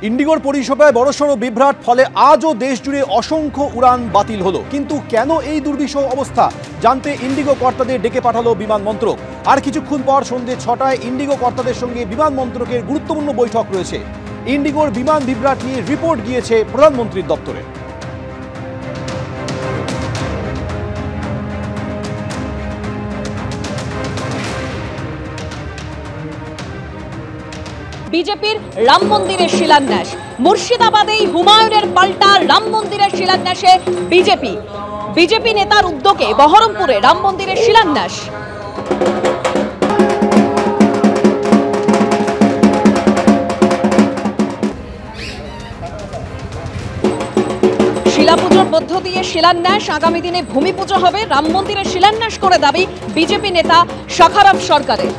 ইন্ডিগোর পরিষেবায় বড়সড় বিভ্রাট, ফলে আজও দেশ জুড়ে অসংখ্য উড়ান বাতিল হলো। কিন্তু কেন এই দুর্বিষহ অবস্থা জানতে ইন্ডিগো কর্তাদের ডেকে পাঠালো বিমান মন্ত্রক। আর কিছুক্ষণ পর সন্ধ্যে 6টায় ইন্ডিগো কর্তাদের সঙ্গে বিমান মন্ত্রকের গুরুত্বপূর্ণ বৈঠক রয়েছে। ইন্ডিগোর বিমান বিভ্রাট নিয়ে রিপোর্ট গিয়েছে প্রধানমন্ত্রীর দপ্তরে। বিজেপির রাম মন্দিরের শিলান্যাস, মুর্শিদাবাদেই হুমায়ুনের পাল্টা রাম মন্দিরের শিলান্যাসে বিজেপি নেতার উদ্যোগে বহরমপুরে রাম মন্দিরের শিলান্যাস। শিলাপুজোর মধ্য দিয়ে শিলান্যাস, আগামী দিনে ভূমি পুজো হবে। রাম মন্দিরের শিলান্যাস করে দাবি বিজেপি নেতা শাখারাব সরকারের।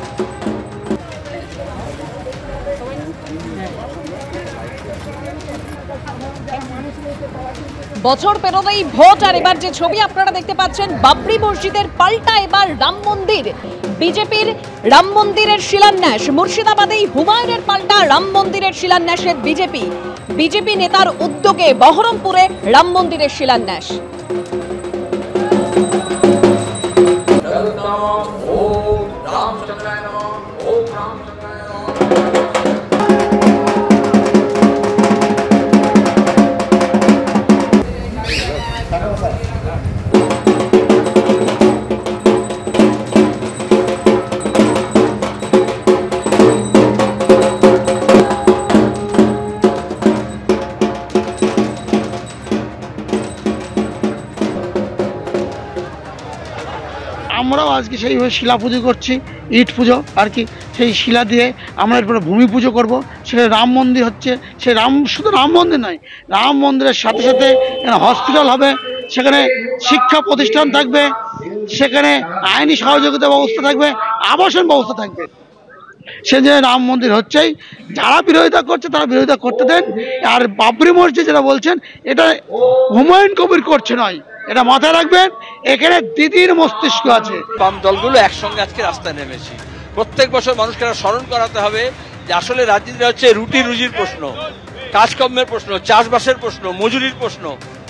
বছর পেরোলেই ভোট, আর এবার যে ছবি আপনারা দেখতে পাচ্ছেন, বাবরি মসজিদের পাল্টা এবার রাম মন্দির। বিজেপির রাম মন্দিরের শিলান্যাস, মুর্শিদাবাদেই হুমায়ুনের পাল্টা রাম মন্দিরের শিলান্যাসে বিজেপি নেতার উদ্যোগে বহরমপুরে রাম মন্দিরের শিলান্যাস। আমরাও আজকে সেইভাবে শিলা পুজো করছি, ইট পুজো আর কি। সেই শিলা দিয়ে আমরা এরপরে ভূমি পুজো করব। সেখানে রাম মন্দির হচ্ছে, সেই শুধু রাম মন্দির নয়, রাম মন্দিরের সাথে সাথে হসপিটাল হবে, সেখানে শিক্ষা প্রতিষ্ঠান থাকবে, সেখানে আইনি সহযোগিতা ব্যবস্থা থাকবে, আবাসন ব্যবস্থা থাকবে। সে যে রাম মন্দির হচ্ছেই, যারা বিরোধিতা করছে তারা বিরোধিতা করতে দেন। আর বাবরি মসজিদ যেটা বলছেন, এটা হুমায়ুন কবির করছে নয়, এটা মাথায় রাখবেন। এখানে দিদির মস্তিষ্ক আছে। বাম দলগুলো একসঙ্গে আজকে রাস্তায় নেমেছি। প্রত্যেক বছর মানুষকে স্মরণ করাতে হবে যে আসলে রাজনীতি হচ্ছে রুটি রুজির প্রশ্ন, কাজকর্মের প্রশ্ন, চাষবাসের প্রশ্ন, মজুরির প্রশ্ন।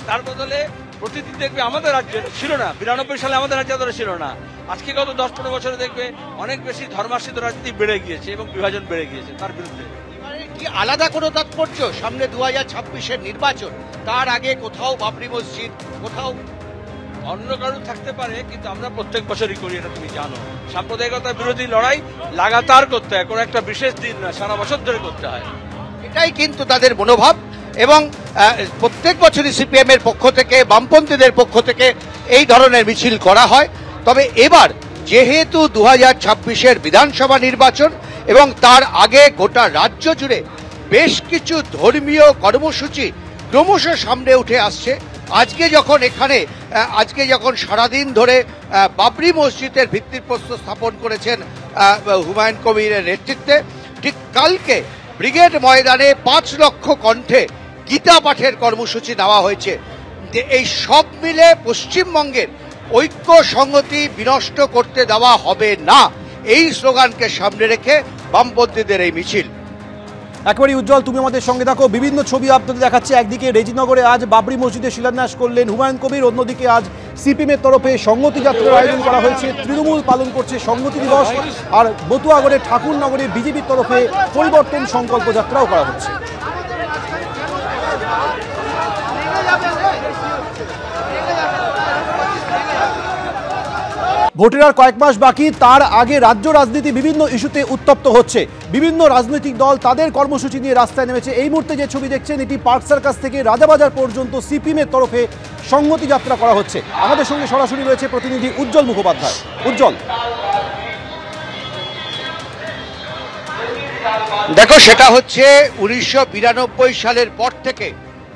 তার বদলে প্রতিদিন দেখবে আমাদের রাজ্যে ছিল না, 92 সালে আমাদের রাজ্যে ধরে ছিল না, আজকে গত 10-15 বছরে দেখবে অনেক বেশি ধর্মাশ্রিত রাজনীতি বেড়ে গিয়েছে এবং বিভাজন বেড়ে গিয়েছে। তার বিরুদ্ধে কি আলাদা কোনো তাৎপর্য? সামনে 2026-এর নির্বাচন, তার আগে কোথাও বাবরি মসজিদ, কোথাও অন্য কারণ থাকতে পারে, কিন্তু আমরা প্রত্যেক বছরই করি, এটা তুমি জানো। সাম্প্রদায়িকতার বিরোধী লড়াই লাগাতার করতে হয়, কোনো একটা বিশেষ দিন না, সারা বছর ধরে করতে হয়। এটাই কিন্তু তাদের মনোভাব। এবং প্রত্যেক বছরই সিপিএম এর পক্ষ থেকে, বামপন্থীদের পক্ষ থেকে এই ধরনের মিছিল করা হয়। তবে এবার যেহেতু 2026-এর বিধানসভা নির্বাচন এবং তার আগে গোটা রাজ্য জুড়ে বেশ কিছু ধর্মীয় কর্মসূচি ক্রমশ সামনে উঠে আসছে, আজকে যখন সারাদিন ধরে বাবরি মসজিদের ভিত্তিপ্রস্তর স্থাপন করেছেন হুমায়ুন কবিরের নেতৃত্বে, ঠিক কালকে ব্রিগেড ময়দানে 5 লক্ষ কণ্ঠে গীতা পাঠের কর্মসূচি নেওয়া হয়েছে। এই সব মিলে পশ্চিমবঙ্গের ঐক্য সংহতি বিনষ্ট করতে দেওয়া হবে না, এই স্লোগানকে সামনে রেখে বামপন্থীদের এই মিছিল। একেবারে উজ্জ্বল, তুমি আমাদের সঙ্গে থাকো। বিভিন্ন ছবি আপনাদের দেখাচ্ছে। একদিকে রেজিনগরে আজ বাবরি মসজিদে শিলান্যাস করলেন হুমায়ুন কবির, অন্যদিকে আজ সিপিএমের তরফে সংহতি যাত্রার আয়োজন করা হয়েছে। তৃণমূল পালন করছে সংহতি দিবস, আর বতুয়াগড়ে ঠাকুরনগরে বিজেপির তরফে পরিবর্তন সংকল্প যাত্রাও করা হচ্ছে। ভোটের আর কয়েক মাস বাকি, তার আগে রাজ্য রাজনীতি বিভিন্ন ইস্যুতে উত্তপ্ত হচ্ছে। বিভিন্ন রাজনৈতিক দল তাদের কর্মসূচি নিয়ে রাস্তায় নেমেছে। এই মুহূর্তে যে ছবি দেখছেন, এটি পার্ক সার্কাস থেকে রাজাবাজার পর্যন্ত সিপিএমের তরফে সংহতি যাত্রা করা হচ্ছে। আমাদের সঙ্গে সরাসরি রয়েছে প্রতিনিধি উজ্জ্বল মুখোপাধ্যায়। উজ্জ্বল, দেখো, সেটা হচ্ছে 1992 সালের পর থেকে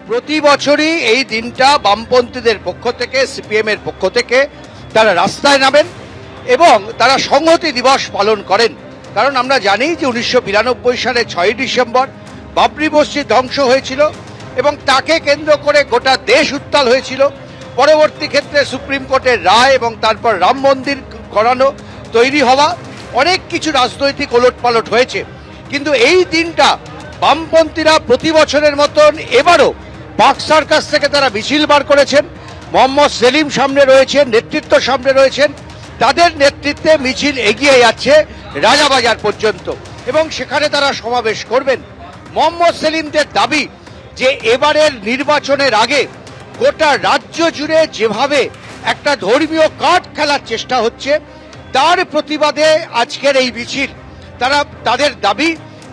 প্রতি বছরই এই দিনটা বামপন্থীদের পক্ষ থেকে, সিপিএম এর পক্ষ থেকে তারা রাস্তায় নামেন এবং তারা সংহতি দিবস পালন করেন। কারণ আমরা জানি যে 1992 সালে 6ই ডিসেম্বর বাবরি মসজিদ ধ্বংস হয়েছিল এবং তাকে কেন্দ্র করে গোটা দেশ উত্তাল হয়েছিল। পরবর্তী ক্ষেত্রে সুপ্রিম কোর্টের রায় এবং তারপর রাম মন্দির করানো, তৈরি হওয়া, অনেক কিছু রাজনৈতিক ওলটপালট হয়েছে। কিন্তু এই দিনটা বামপন্থীরা প্রতি বছরের মতন এবারও পার্ক সার্কাস থেকে তারা মিছিল বার করেছেন। মোহাম্মদ সেলিম সামনে রয়েছেন, নেতৃত্ব সামনে রয়েছেন, তাদের নেতৃত্বে মিছিল এগিয়ে যাচ্ছে রাজাবাজার পর্যন্ত এবং সেখানে তারা সমাবেশ করবেন। মোহাম্মদ সেলিমদের দাবি যে এবারের নির্বাচনের আগে গোটা রাজ্য জুড়ে যেভাবে একটা ধর্মীয় কার্ড খেলার চেষ্টা হচ্ছে তার প্রতিবাদে আজকের এই মিছিল। তাদের দাবি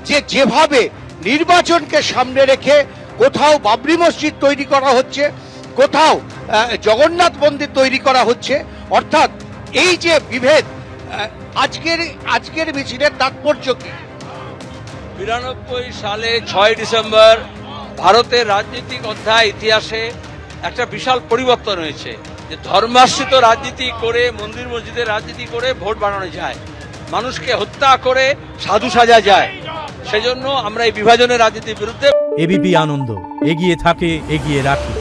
যে যেভাবে নির্বাচনকে সামনে রেখে কোথাও বাবরি মসজিদ তৈরি করা হচ্ছে, কোথাও জগন্নাথ মন্দির তৈরি করা হচ্ছে, অর্থাৎ এই যে বিভেদ, আজকের মিছিলের তাৎপর্য কি? 92 সালে 6 ডিসেম্বর ভারতের রাজনৈতিক অধ্যায় ইতিহাসে একটা বিশাল পরিবর্তন হয়েছে যে ধর্মাশ্রিত রাজনীতি করে, মন্দির মসজিদের রাজনীতি করে ভোট বানানো যায়, মানুষকে হত্যা করে সাধু সাজা যায়। সেজন্য আমরা এই বিভাজনের রাজনীতির বিরুদ্ধে। এবিপি আনন্দ, এগিয়ে থাকে, এগিয়ে রাখে।